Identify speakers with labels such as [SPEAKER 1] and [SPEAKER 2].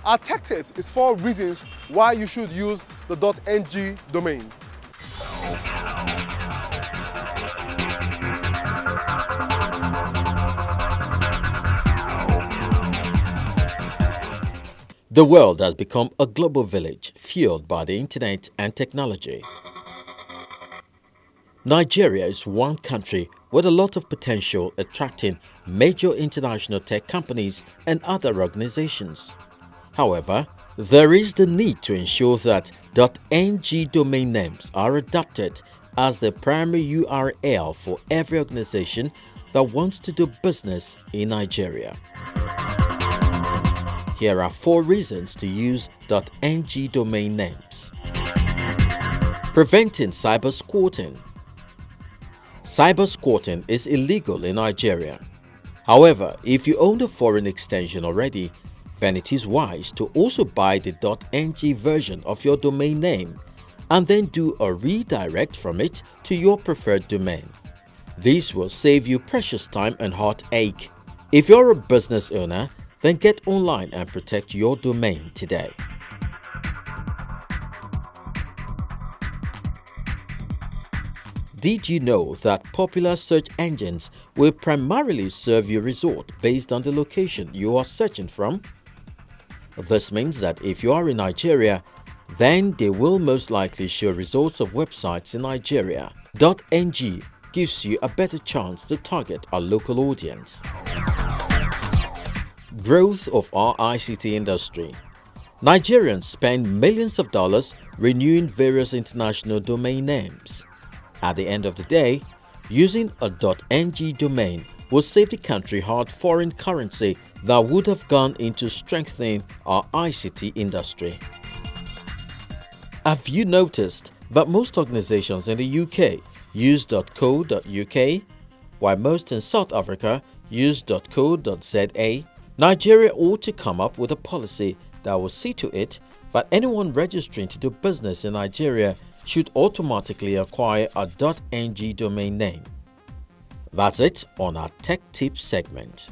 [SPEAKER 1] Our tech tips is 4 reasons why you should use the .ng domain.
[SPEAKER 2] The world has become a global village fueled by the internet and technology. Nigeria is one country with a lot of potential, attracting major international tech companies and other organizations. However, there is the need to ensure that .ng domain names are adopted as the primary URL for every organization that wants to do business in Nigeria. Here are 4 reasons to use .ng domain names. Preventing cyber squatting. Cyber squatting is illegal in Nigeria. However, if you own the foreign extension already, then it is wise to also buy the .ng version of your domain name and then do a redirect from it to your preferred domain. This will save you precious time and heartache. If you're a business owner, then get online and protect your domain today. Did you know that popular search engines will primarily serve your result based on the location you are searching from? This means that if you are in Nigeria, then they will most likely show results of websites in Nigeria. .ng gives you a better chance to target a local audience. Growth of our ICT industry. Nigerians spend millions of dollars renewing various international domain names. At the end of the day, using a .ng domain will save the country hard foreign currency that would have gone into strengthening our ICT industry. Have you noticed that most organizations in the UK use .co.uk, while most in South Africa use .co.za? Nigeria ought to come up with a policy that will see to it that anyone registering to do business in Nigeria should automatically acquire a .ng domain name. That's it on our Tech Tips segment.